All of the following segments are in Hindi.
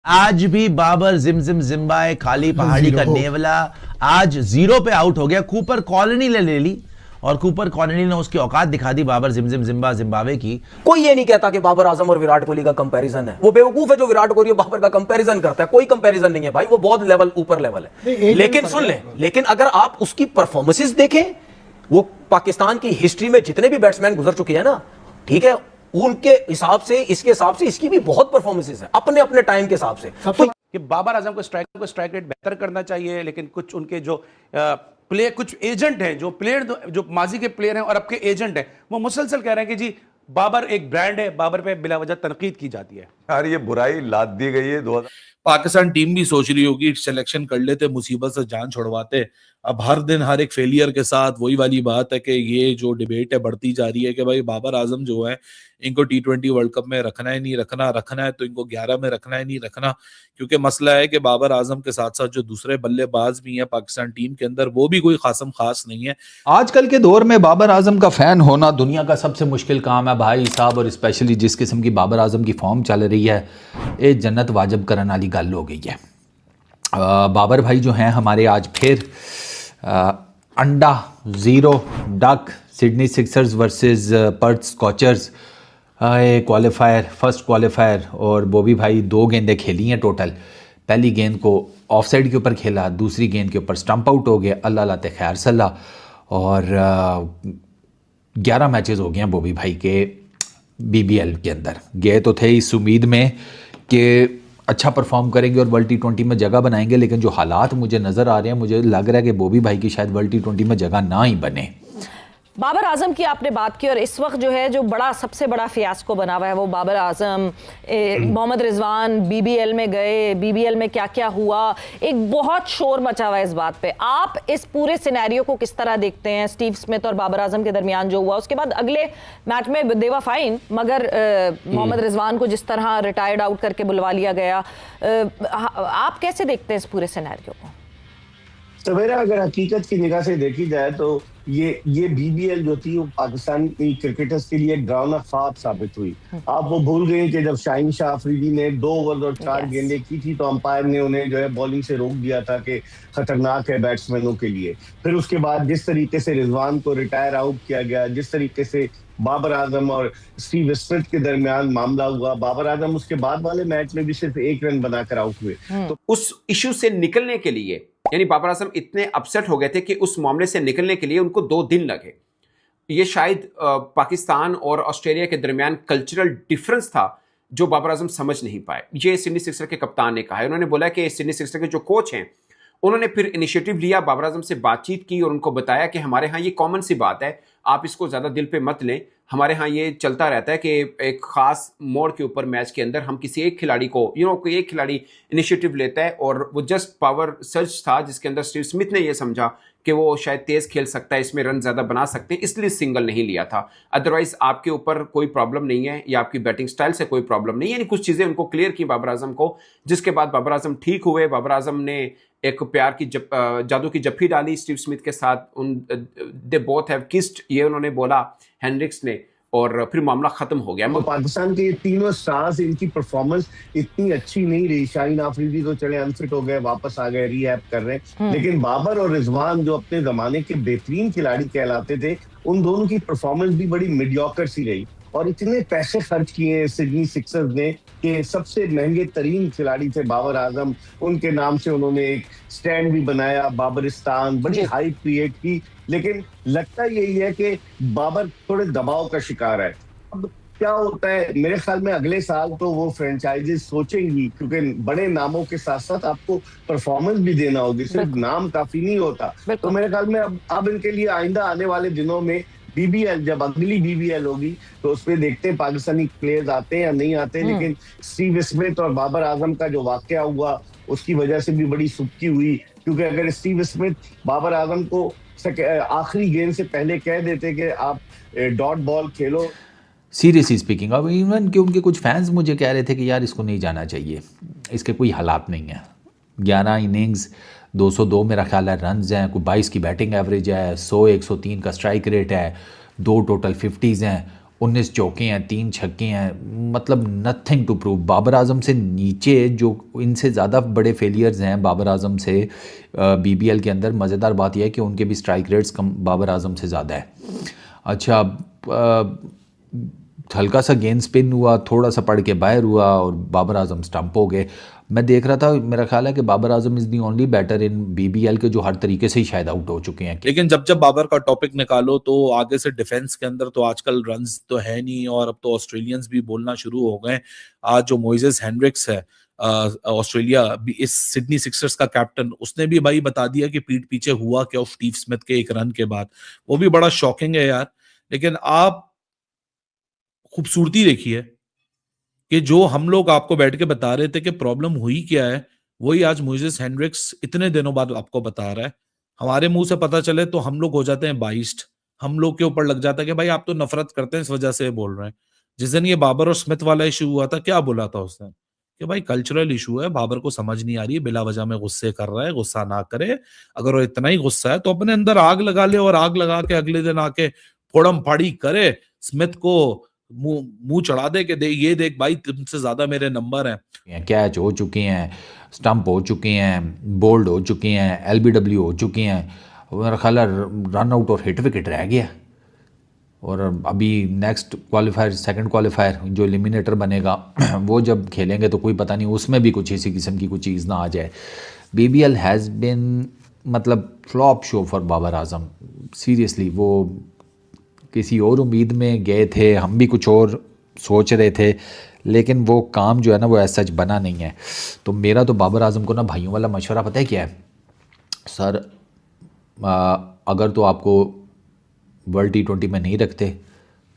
आज भी बाबर जिमजिम जिम्बाए खाली पहाड़ी का नेवला आज 0 पे आउट हो गया। कूपर कॉलोनी ले ली और कूपर कॉलोनी ने उसकी औकात दिखा दी बाबर जिमजिम जिम्बाब्वे की। कोई ये नहीं कहता कि बाबर आजम और विराट कोहली का कंपैरिजन है। वो बेवकूफ है जो विराट कोहली और बाबर का कंपैरिजन करता है। कोई कंपैरिजन नहीं है भाई, वो बहुत लेवल ऊपर लेवल है। लेकिन सुन ले, लेकिन अगर आप उसकी परफॉर्मेंसेस देखें, वो पाकिस्तान की हिस्ट्री में जितने भी बैट्समैन गुजर चुके हैं ना, ठीक है, उनके हिसाब से इसके हिसाब से इसकी भी बहुत परफॉर्मेंसेस है अपने अपने टाइम के हिसाब से। तो कि बाबर आजम को स्ट्राइक रेट बेहतर करना चाहिए, लेकिन कुछ उनके जो कुछ एजेंट हैं, जो माजी के प्लेयर हैं और अब के एजेंट हैं, वो मुसलसल कह रहे हैं कि जी बाबर एक ब्रांड है, बाबर पे बिला वजह तनकीद की जाती है। यार ये बुराई लाद दी गई है। पाकिस्तान टीम भी सोच रही होगी सिलेक्शन कर लेते, मुसीबत से जान छुड़वाते। अब हर दिन हर एक फेलियर के साथ वही वाली बात है कि ये जो डिबेट है बढ़ती जा रही है कि भाई बाबर आजम जो है इनको T20 वर्ल्ड कप में रखना है नहीं रखना, रखना है तो इनको 11 में रखना है नहीं रखना। क्योंकि मसला है कि बाबर आजम के साथ साथ जो दूसरे बल्लेबाज भी हैं पाकिस्तान टीम के अंदर, वो भी कोई खासम खास नहीं है। आजकल के दौर में बाबर आजम का फैन होना दुनिया का सबसे मुश्किल काम है भाई साहब, और स्पेशली जिस किस्म की बाबर आजम की फॉर्म चल रही है, ये जन्नत वाजिब करने वाली गल हो गई है। बाबर भाई जो हैं हमारे आज फिर अंडा 0 duck Sydney Sixers versus Perth scorchers qualifier, first qualifier, और बॉबी भाई 2 गेंदें खेली हैं टोटल। पहली गेंद को ऑफ साइड के ऊपर खेला, दूसरी गेंद के ऊपर स्टंप आउट हो गया, अल्लाह लाते खैर सल्लाह। और 11 मैचेस हो गए हैं बॉबी भाई के BBL के अंदर। गए तो थे इस उम्मीद में कि अच्छा परफॉर्म करेंगे और वर्ल्ड T20 में जगह बनाएंगे, लेकिन जो हालात मुझे नज़र आ रहे हैं, मुझे लग रहा है कि बॉबी भाई की शायद वर्ल्ड T20 में जगह ना ही बने। बाबर आजम की आपने बात की, और इस वक्त जो है जो सबसे बड़ा फियास्को बना हुआ है वो बाबर आजम, मोहम्मद रिजवान BBL में गए, BBL में क्या क्या हुआ, एक बहुत शोर मचा हुआ है इस बात पे। आप इस पूरे सिनेरियो को किस तरह देखते हैं? स्टीव स्मिथ और बाबर आजम के दरमियान जो हुआ, उसके बाद अगले मैच में दे वर फाइन, मगर मोहम्मद रिजवान को जिस तरह रिटायर्ड आउट करके बुलवा लिया गया, आप कैसे देखते हैं इस पूरे सिनेरियो को? सवेरा, अगर हकीकत की निगाह से देखी जाए तो ये BBL जो थी वो पाकिस्तान की क्रिकेटर्स के लिए डरावना ख्वाब साबित हुई। आप वो भूल गए कि जब शाहीन शाह अफरीदी ने 2 ओवर और 4 गेंदें की थी तो अंपायर ने उन्हें जो है बॉलिंग से रोक दिया था कि खतरनाक है बैट्समैनों के लिए। फिर उसके बाद जिस तरीके से रिजवान को रिटायर आउट किया गया, जिस तरीके से बाबर आजम और स्टीव स्मिथ के दरमियान मामला हुआ, बाबर आजम उसके बाद वाले मैच में भी सिर्फ 1 रन बनाकर आउट हुए। तो उस इश्यू से निकलने के लिए, यानी बाबर आजम इतने अपसेट हो गए थे कि उस मामले से निकलने के लिए उनको 2 दिन लगे। ये शायद पाकिस्तान और ऑस्ट्रेलिया के दरमियान कल्चरल डिफरेंस था जो बाबर आजम समझ नहीं पाए। ये सिडनी सिक्सर के कप्तान ने कहा है। उन्होंने बोला कि सिडनी सिक्सर के जो कोच हैं उन्होंने फिर इनिशिएटिव लिया, बाबर आजम से बातचीत की और उनको बताया कि हमारे यहाँ ये कॉमन सी बात है, आप इसको ज़्यादा दिल पे मत लें। हमारे यहाँ ये चलता रहता है कि एक ख़ास मोड़ के ऊपर मैच के अंदर हम किसी एक खिलाड़ी को कोई एक खिलाड़ी इनिशिएटिव लेता है, और वो जस्ट पावर सर्च था जिसके अंदर स्टीव स्मिथ ने ये समझा कि वो शायद तेज़ खेल सकता है, इसमें रन ज़्यादा बना सकते हैं, इसलिए सिंगल नहीं लिया था। अदरवाइज आपके ऊपर कोई प्रॉब्लम नहीं है या आपकी बैटिंग स्टाइल से कोई प्रॉब्लम नहीं है। यानी कुछ चीज़ें उनको क्लियर की बाबर आजम को, जिसके बाद बाबर आजम ठीक हुए। बाबर आजम ने एक प्यार की जादू की जफ्फी डाली स्टीव स्मिथ के साथ। दे बोथ हैव किस्ड, ये उन्होंने बोला हेनरिक्स ने, और फिर मामला खत्म हो गया। पाकिस्तान के तीनों स्टार्स, इनकी परफॉर्मेंस इतनी अच्छी नहीं रही। शाहीन आफरीदी तो चले अनफिट हो गए, वापस आ गए, रीहैब कर रहे हैं, लेकिन बाबर और रिजवान जो अपने जमाने के बेहतरीन खिलाड़ी कहलाते थे, उन दोनों की परफॉर्मेंस भी बड़ी मीडियोकर सी रही। और इतने पैसे खर्च किए सिडनी सिक्सर्स ने कि सबसे महंगे तरीन खिलाड़ी थे बाबर आजम, उनके नाम से उन्होंने एक स्टैंड भी बनाया, बाबरिस्तान, बड़ी हाइप क्रिएट की। लेकिन लगता यही है कि बाबर थोड़े दबाव का शिकार है। अब क्या होता है, मेरे ख्याल में अगले साल तो वो फ्रेंचाइजीज सोचेंगी, क्योंकि बड़े नामों के साथ साथ आपको परफॉर्मेंस भी देना होगी, सिर्फ नाम काफी नहीं होता। तो मेरे ख्याल में अब इनके लिए आइंदा आने वाले दिनों में BBL, जब अगली BBL होगी तो उसमें देखते हैं पाकिस्तानी प्लेयर्स आते हैं या नहीं आते। लेकिन स्टीव स्मिथ और बाबर आजम का जो वाकया हुआ उसकी वजह से भी बड़ी सुबकी हुई, क्योंकि अगर स्टीव स्मिथ बाबर आजम को आखिरी गेंद से पहले कह देते कि आप डॉट बॉल खेलो। सीरियसली स्पीकिंग, अब इवन कि उनके कुछ फैंस मुझे कह रहे थे कि यार इसको नहीं जाना चाहिए, इसके कोई हालात नहीं है। 11 इनिंग्स, 202 मेरा ख्याल है रन्स हैं, कोई 22 की बैटिंग एवरेज है, 100-103 का स्ट्राइक रेट है, 2 टोटल 50s हैं, 19 चौके हैं, 3 छक्के हैं, मतलब nothing to prove. Babar Azam से नीचे जो इनसे ज़्यादा बड़े फेलियर्स हैं बाबर आजम से BBL के अंदर, मज़ेदार बात यह है कि उनके भी स्ट्राइक रेट्स कम बाबर आजम से ज़्यादा है। अच्छा, हल्का सा गेंद स्पिन हुआ, थोड़ा सा पड़ के बाहर हुआ और बाबर आजम स्टंप हो गए। मैं देख रहा था, मेरा ख्याल है कि Babar Azam is the only batter in BBL के जो हर तरीके से ही शायद आउट हो चुके हैं। लेकिन जब जब बाबर का टॉपिक निकालो तो आगे से डिफेंस के अंदर तो आजकल रन्स तो है नहीं, और अब तो ऑस्ट्रेलियंस भी बोलना शुरू हो गए। आज जो मोइसेस हेनरिक्स है ऑस्ट्रेलिया इस सिडनी सिक्सर्स का कैप्टन, उसने भी भाई बता दिया कि पीठ पीछे हुआ क्या स्टीव स्मिथ के एक रन के बाद। वो भी बड़ा शॉकिंग है यार। लेकिन आप खूबसूरती देखिए कि जो हम लोग आपको बैठ के बता रहे थे कि प्रॉब्लम हुई क्या है, वही आज मोइसेस हेनरिक्स इतने दिनों बाद आपको बता रहा है। हमारे मुंह से पता चले तो हम लोग हो जाते हैं बाइस्ड, हम लोग के ऊपर लग जाता है कि भाई आप तो नफरत करते हैं इस वजह से बोल रहे हैं। जिस दिन ये बाबर और स्मिथ वाला इशू हुआ था, क्या बोला था उसने कि भाई कल्चरल इशू है, बाबर को समझ नहीं आ रही है, बिला वजह में गुस्से कर रहा है, गुस्सा ना करे। अगर वो इतना ही गुस्सा है तो अपने अंदर आग लगा ले और आग लगा के अगले दिन आके फोड़म फाड़ी करे, स्मिथ को मुंह चढ़ा दे कि ये देख भाई तुमसे ज्यादा मेरे नंबर हैं। कैच हो चुके हैं, स्टंप हो चुके हैं, बोल्ड हो चुके हैं, LBW हो चुके हैं, मेरा ख्याल है रन आउट और हिट विकेट रह गया। और अभी नेक्स्ट क्वालिफायर, सेकंड क्वालिफायर जो एलिमिनेटर बनेगा वो जब खेलेंगे तो कोई पता नहीं उसमें भी कुछ इसी किस्म की कुछ चीज़ ना आ जाए। BBL हैज़ बिन मतलब flop show for Babar Azam seriously. वो किसी और उम्मीद में गए थे, हम भी कुछ और सोच रहे थे, लेकिन वो काम जो है ना वो ऐसा सच बना नहीं है। तो मेरा तो बाबर आजम को ना भाइयों वाला मशवरा पता है क्या है सर, अगर तो आपको वर्ल्ड T20 में नहीं रखते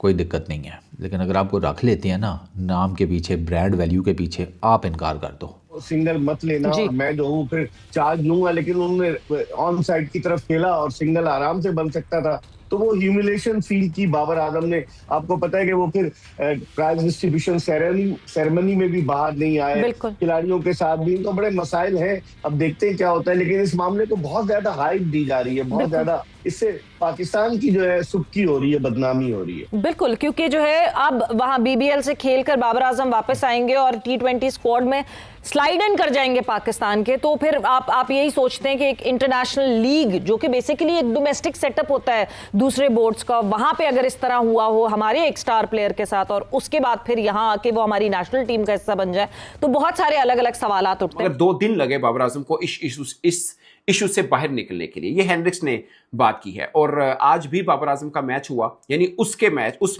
कोई दिक्कत नहीं है, लेकिन अगर आपको रख लेते हैं ना नाम के पीछे, ब्रांड वैल्यू के पीछे, आप इनकार कर दो। सिंगल मत लेना, मैं जो हूँ फिर चार्ज लूंगा, लेकिन उन्होंने ऑन साइड की तरफ खेला और सिंगल आराम से बन सकता था। तो वो ह्यूमिलेशन फील की बाबर आजम ने। आपको पता है कि वो फिर प्राइज डिस्ट्रीब्यूशन सेरेमनी में भी बाहर नहीं आए, खिलाड़ियों के साथ भी। इनको बड़े मसाइल हैं, अब देखते हैं क्या होता है। लेकिन इस मामले को बहुत ज्यादा हाइप दी जा रही है, बहुत ज्यादा। इससे पाकिस्तान की जो है सुक्की हो रही है, बदनामी हो रही है। बिल्कुल, क्योंकि जो है अब वहां BBL से खेलकर बाबर आजम वापस आएंगे और T20 स्क्वाड में स्लाइड इन कर जाएंगे पाकिस्तान के। तो फिर आप यही सोचते हैं कि एक इंटरनेशनल लीग जो कि बेसिकली एक डोमेस्टिक सेटअप होता है दूसरे बोर्ड्स का, वहां पे अगर इस तरह हुआ हो हमारे एक स्टार प्लेयर के साथ और उसके बाद फिर यहां आके वो हमारी नेशनल टीम का हिस्सा बन जाए, तो बहुत सारे अलग अलग सवालात उठते हैं। 2 दिन लगे बाबर आजम को इस इशू से बाहर निकलने के लिए, ये हेनरिक्स ने बात की है। और आज भी बाबर आजम का मैच हुआ, यानी उस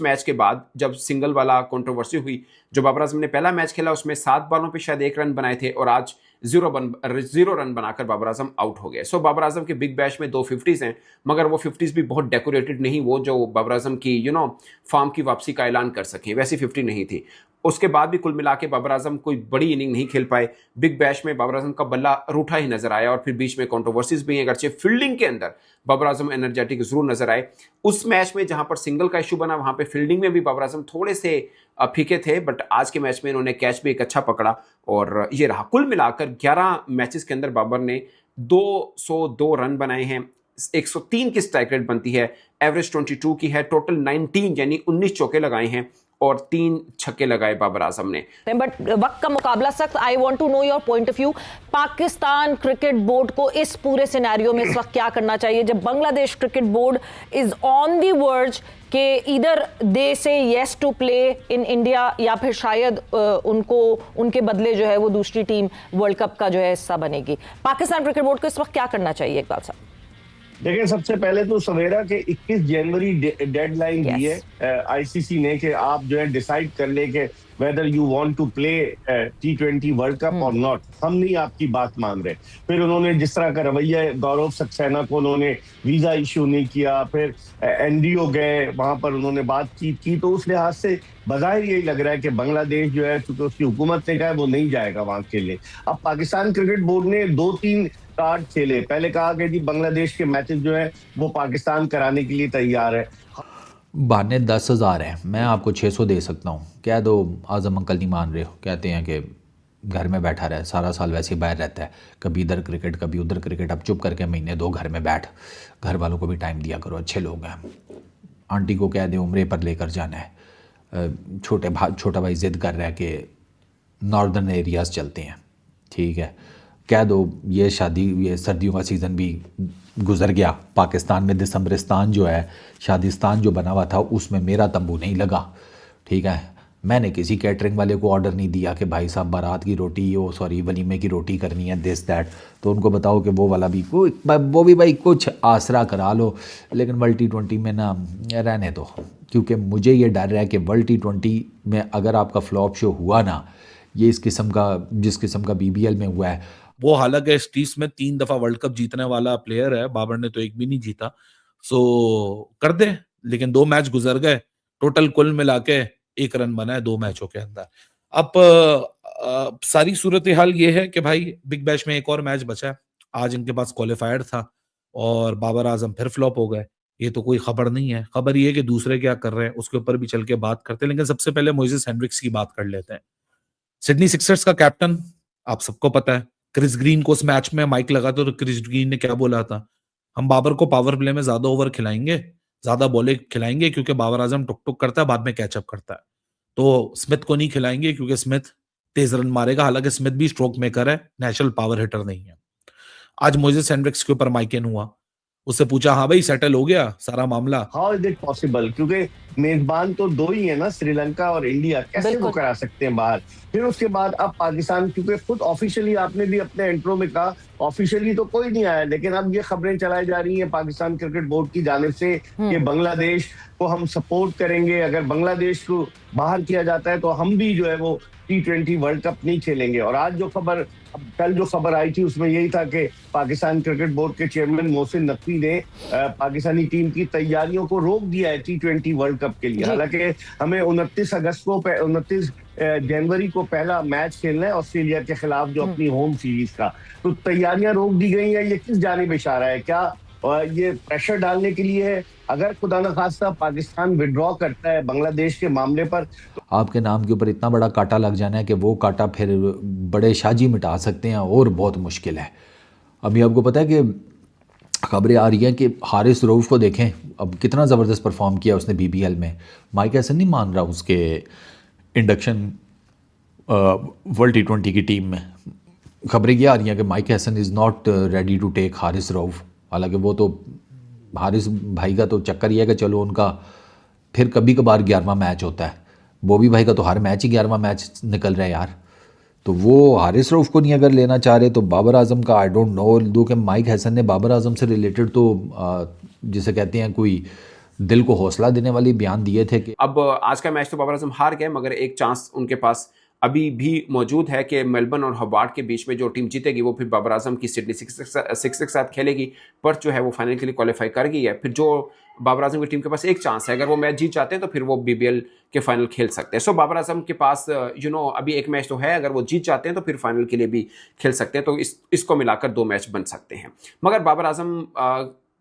मैच के बाद जब सिंगल वाला कंट्रोवर्सी हुई, जो बाबर आजम ने पहला मैच खेला उसमें 7 बॉलों पे शायद 1 रन बनाए थे और आज 0 रन बनाकर बाबर आजम आउट हो गए। सो बाबर आजम के बिग बैश में 2 50s हैं, मगर वो 50s भी बहुत डेकोरेटेड नहीं, वो जो बाबर आजम की फॉर्म की वापसी का ऐलान कर सके वैसी 50 नहीं थी। उसके बाद भी कुल मिला के बाबर आजम कोई बड़ी इनिंग नहीं खेल पाए। बिग बैश में बाबर आजम का बल्ला रूठा ही नजर आया और फिर बीच में कंट्रोवर्सीज भी हैं, अगरचे फील्डिंग के अंदर बाबर आजम एनर्जेटिक जरूर नजर आए। उस मैच में जहां पर सिंगल का इशू बना, वहां पे फील्डिंग में भी बाबर आजम थोड़े से फीके थे, बट आज के मैच में इन्होंने कैच भी एक अच्छा पकड़ा और ये रहा। कुल मिलाकर 11 मैचेस के अंदर बाबर ने 202 रन बनाए हैं, 103 की स्ट्राइक रेट बनती है, एवरेज 22 की है, टोटल 19 यानी 19 चौके लगाए हैं और 3 छक्के लगाए बाबर आजम ने। बट वक्त का मुकाबला सख्त। I want to know your point of view. Pakistan cricket board को इस पूरे सिनेरियो में इस वक्त क्या करना चाहिए जब Bangladesh cricket board is on the verge के इधर दे से yes to play in India या फिर शायद उनको उनके बदले जो है वो दूसरी टीम वर्ल्ड कप का जो है हिस्सा बनेगी। पाकिस्तान क्रिकेट बोर्ड को इस वक्त क्या करना चाहिए इकबाल साहब? देखिए, सबसे पहले तो सवेरा के 21 जनवरी डेडलाइन दी है आईसीसी ने कि आप जो है डिसाइड कर ले कि whether you want to play T20 world cup और नॉट। हम नहीं आपकी बात मान रहे। फिर उन्होंने जिस तरह का रवैया, गौरव सक्सेना को उन्होंने वीजा इशू नहीं किया, फिर NDO गए, वहां पर उन्होंने बातचीत की। तो उस लिहाज से बज़ाहिर यही लग रहा है कि बांग्लादेश जो है, चूंकि उसकी हुकूमत ने कहा है वो नहीं जाएगा वहां के लिए। अब पाकिस्तान क्रिकेट बोर्ड ने 2-3 कार्ड खेले। पहले कहा कि जी बांग्लादेश के मैचेस जो है वो पाकिस्तान कराने के लिए तैयार है। बहाने 10,000 है, मैं आपको 600 दे सकता हूँ, कह दो आजम अंकल नहीं मान रहे हो, कहते हैं कि घर में बैठा रहे, सारा साल वैसे ही बाहर रहता है, कभी इधर क्रिकेट कभी उधर क्रिकेट। अब चुप करके महीने 2 घर में बैठ, घर वालों को भी टाइम दिया करो, अच्छे लोग हैं। आंटी को कह दे उम्रे पर लेकर जाना है, छोटा भाई जिद कर रहा है कि नॉर्दर्न एरियाज़ चलते हैं, ठीक है, कह दो ये सर्दियों का सीज़न भी गुजर गया। पाकिस्तान में दिसंबरिस्तान जो है, शादिस्तान जो बना हुआ था, उसमें मेरा तंबू नहीं लगा, ठीक है। मैंने किसी कैटरिंग वाले को ऑर्डर नहीं दिया कि भाई साहब बारात की रोटी वलीमे की रोटी करनी है, दिस दैट। तो उनको बताओ कि वो वाला भी वो भी भाई कुछ आसरा करा लो, लेकिन वर्ल्ड T20 में ना रहने दो, क्योंकि मुझे ये डर है कि वर्ल्ड T20 में अगर आपका फ्लॉप शो हुआ ना, ये जिस किस्म का BBL में हुआ है, वो हालांकि इस टीस में 3 दफा वर्ल्ड कप जीतने वाला प्लेयर है, बाबर ने तो एक भी नहीं जीता, सो कर दे। लेकिन 2 मैच गुजर गए, टोटल कुल मिला के 1 रन बना है 2 मैचों के अंदर। अब सारी सूरत हाल ये है कि भाई बिग बैश में एक और मैच बचा है, आज इनके पास क्वालिफायर था और बाबर आजम फिर फ्लॉप हो गए। ये तो कोई खबर नहीं है, खबर ये है कि दूसरे क्या कर रहे हैं उसके ऊपर भी चल के बात करते हैं। लेकिन सबसे पहले मोइसेस हेनरिक्स की बात कर लेते हैं। सिडनी सिक्सर्स का कैप्टन आप सबको पता है, क्रिस ग्रीन को उस मैच में माइक लगा तो क्रिस ग्रीन ने क्या बोला था, हम बाबर को पावर प्ले में ज्यादा ओवर खिलाएंगे, ज्यादा बॉलें खिलाएंगे, क्योंकि बाबर आजम टुक टुक करता है, बाद में कैचअप करता है। तो स्मिथ को नहीं खिलाएंगे क्योंकि स्मिथ तेज रन मारेगा, हालांकि स्मिथ भी स्ट्रोक मेकर है, नेचुरल पावर हिटर नहीं है। आज मोइसेस हेनरिक्स के ऊपर माइक इन हुआ, उससे पूछा हाँ भाई सेटल हो गया सारा मामला, हाउ इज इट पॉसिबल, क्योंकि मेजबान तो 2 ही है ना, श्रीलंका और इंडिया, कैसे वो करा सकते हैं बाहर। फिर उसके बाद अब पाकिस्तान, क्योंकि खुद ऑफिशियली आपने भी अपने इंट्रो में कहा ऑफिशियली तो कोई नहीं आया, लेकिन अब ये खबरें चलाई जा रही हैं पाकिस्तान क्रिकेट बोर्ड की जानिब से कि बांग्लादेश को हम सपोर्ट करेंगे, अगर बांग्लादेश को बाहर किया जाता है तो हम भी जो है वो T20 वर्ल्ड कप नहीं खेलेंगे। और आज कल जो खबर आई थी उसमें यही था कि पाकिस्तान क्रिकेट बोर्ड के चेयरमैन मोहसिन नकवी ने पाकिस्तानी टीम की तैयारियों को रोक दिया है T20 वर्ल्ड कप के लिए। हालांकि हमें 29 जनवरी को पहला मैच खेलना है ऑस्ट्रेलिया के खिलाफ, जो अपनी होम सीरीज का, तो तैयारियां रोक दी गई हैं। ये किस जानिब इशारा है? क्या ये प्रेशर डालने के लिए है? अगर खुदा न खास्ता पाकिस्तान विड्रॉ करता है बांग्लादेश के मामले पर, तो आपके नाम के ऊपर इतना बड़ा कांटा लग जाना है कि वो कांटा फिर बड़े शाजी मिटा सकते हैं, और बहुत मुश्किल है। अभी आपको पता है कि खबरें आ रही हैं कि हारिस रऊफ को देखें, अब कितना ज़बरदस्त परफॉर्म किया उसने BBL में। माइक हैसन नहीं मान रहा उसके इंडक्शन वर्ल्ड T20 की टीम में। खबरें ये आ रही हैं कि Mike Hesson is not ready to take Haris Rauf. हालांकि वो तो हारिस भाई का तो चक्कर ये है कि चलो उनका फिर कभी कभार 11वां मैच होता है, बॉबी भाई का तो हर मैच ही 11वां मैच निकल रहा है यार। तो वो हारिस रऊफ को नहीं अगर लेना चाह रहे तो बाबर आजम का आई डोंट नो। दो कि माइक हैसन ने बाबर आजम से रिलेटेड तो जिसे कहते हैं कोई दिल को हौसला देने वाली बयान दिए थे कि अब आज का मैच तो बाबर आजम हार गए, मगर एक चांस उनके पास अभी भी मौजूद है कि मेलबर्न और हबार्ट के बीच में जो टीम जीतेगी वो फिर बाबर आजम की सिडनी सिक्स के साथ खेलेगी। पर्थ जो है वो फाइनल के लिए क्वालिफाई कर गई है। फिर जो बाबर आजम की टीम के पास एक चांस है, अगर वो मैच जीत जाते हैं तो फिर वो BBL के फाइनल खेल सकते हैं। सो बाबर आजम के पास अभी एक मैच तो है, अगर वो जीत जाते हैं तो फिर फाइनल के लिए भी खेल सकते हैं। तो इसको मिलाकर 2 मैच बन सकते हैं। मगर बाबर आजम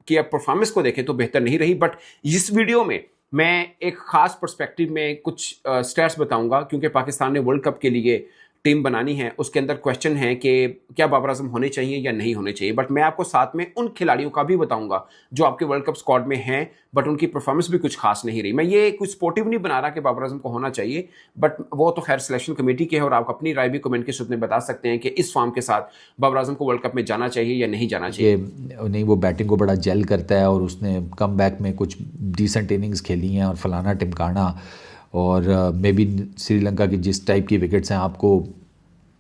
की परफॉर्मेंस को देखें तो बेहतर नहीं रही। बट इस वीडियो में मैं एक खास पर्सपेक्टिव में कुछ स्टैट्स बताऊंगा, क्योंकि पाकिस्तान ने वर्ल्ड कप के लिए टीम बनानी है। उसके अंदर क्वेश्चन है कि क्या बाबर आजम होने चाहिए या नहीं होने चाहिए। बट मैं आपको साथ में उन खिलाड़ियों का भी बताऊंगा जो आपके वर्ल्ड कप स्क्वाड में हैं, बट उनकी परफॉर्मेंस भी कुछ खास नहीं रही। मैं ये कुछ स्पोर्टिव नहीं बना रहा कि बाबर आजम को होना चाहिए, बट वो तो खैर सिलेक्शन कमेटी के है और आप अपनी राय भी कमेंट के सूत्र में बता सकते हैं कि इस फॉर्म के साथ बाबर आजम को वर्ल्ड कप में जाना चाहिए या नहीं जाना चाहिए। नहीं, वो बैटिंग को बड़ा जेल करता है और उसने कम बैक में कुछ डिसेंट इनिंग्स खेली हैं और फलाना टिमकाना, और मे बी श्रीलंका की जिस टाइप की विकेट्स हैं, आपको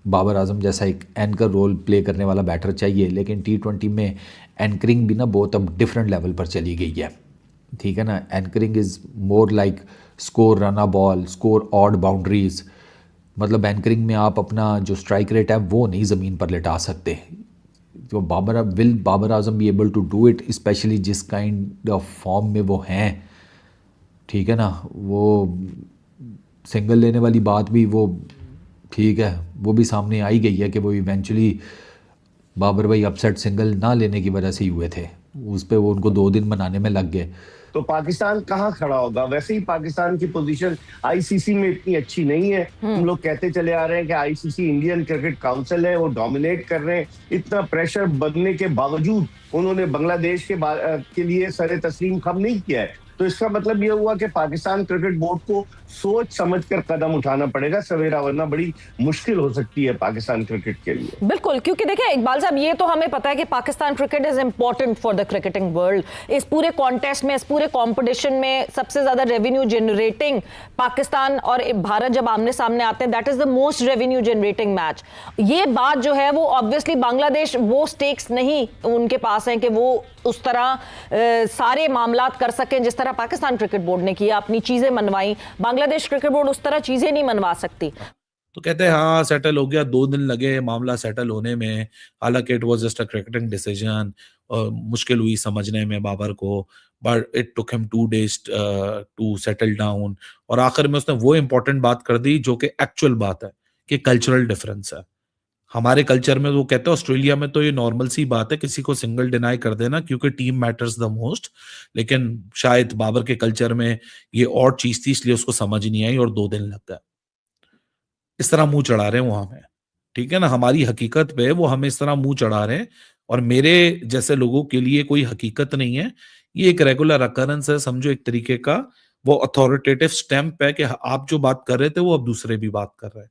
बाबर आजम जैसा एक एंकर रोल प्ले करने वाला बैटर चाहिए। लेकिन T20 में एंकरिंग भी ना बहुत अब डिफरेंट लेवल पर चली गई है, ठीक है ना। Anchoring is more like score run a ball, score odd boundaries. मतलब एंकरिंग में आप अपना जो स्ट्राइक रेट है वो नहीं ज़मीन पर लिटा सकते। तो Babar Azam be able to do it, especially जिस काइंड ऑफ फॉर्म में वो हैं, ठीक है ना। वो सिंगल लेने वाली बात भी वो ठीक है, वो भी सामने आई गई है कि वो इवेंचुअली बाबर भाई अपसेट सिंगल ना लेने की वजह से ही हुए थे, उस पे वो उनको 2 दिन मनाने में लग गए। तो पाकिस्तान कहाँ खड़ा होगा? वैसे ही पाकिस्तान की पोजीशन ICC में इतनी अच्छी नहीं है। हम लोग कहते चले आ रहे हैं कि ICC इंडियन क्रिकेट काउंसिल है, वो डोमिनेट कर रहे हैं। इतना प्रेशर बनने के बावजूद उन्होंने बांग्लादेश के लिए सरे तस्लीम खम नहीं किया है। तो इसका मतलब ये हुआ कि पाकिस्तान क्रिकेट बोर्ड को सोच समझकर कदम उठाना पड़ेगा सवेरा, वरना बड़ी मुश्किल हो सकती है पाकिस्तान क्रिकेट के लिए। बिल्कुल, क्योंकि देखिए इकबाल साहब, ये तो हमें पता है कि Pakistan cricket is important for the cricketing world. इस पूरे कॉन्टेस्ट में, इस पूरे कंपटीशन में सबसे ज्यादा रेवेन्यू जनरेटिंग पाकिस्तान और भारत जब आमने सामने आते हैं, that is the most revenue generating match. ये बात जो है वो ऑब्वियसली बांग्लादेश वो स्टेक्स नहीं उनके पास है कि वो उस तरह सारे मामलात कर सकें जिस तरह पाकिस्तान क्रिकेट बोर्ड ने किया, अपनी चीजें मनवाई। बांग्लादेश क्रिकेट बोर्ड उस तरह चीजें नहीं मनवा सकती। तो कहते हैं हाँ सेटल हो गया, 2 दिन लगे मामला सेटल होने में, हालांकि it was just a cricketing decision, और मुश्किल हुई समझने में बाबर को, but it took him 2 days to settle down. और आखिर में उसने वो इंपॉर्टेंट बात कर दी जो कि एक्चुअल बात है कि कल्चरल डिफरेंस है। हमारे कल्चर में वो कहते हैं, ऑस्ट्रेलिया में तो ये नॉर्मल सी बात है किसी को सिंगल डिनाई कर देना क्योंकि टीम मैटर्स द मोस्ट, लेकिन शायद बाबर के कल्चर में ये और चीज थी इसलिए उसको समझ नहीं आई और 2 दिन लग गए। इस तरह मुंह चढ़ा रहे हैं वो हमें, ठीक है ना, हमारी हकीकत पे वो हमें इस तरह मुंह चढ़ा रहे हैं, और मेरे जैसे लोगों के लिए कोई हकीकत नहीं है, ये एक रेगुलर अकरेंस है, समझो एक तरीके का वो अथॉरिटेटिव स्टैंप है कि आप जो बात कर रहे थे वो अब दूसरे भी बात कर रहे हैं।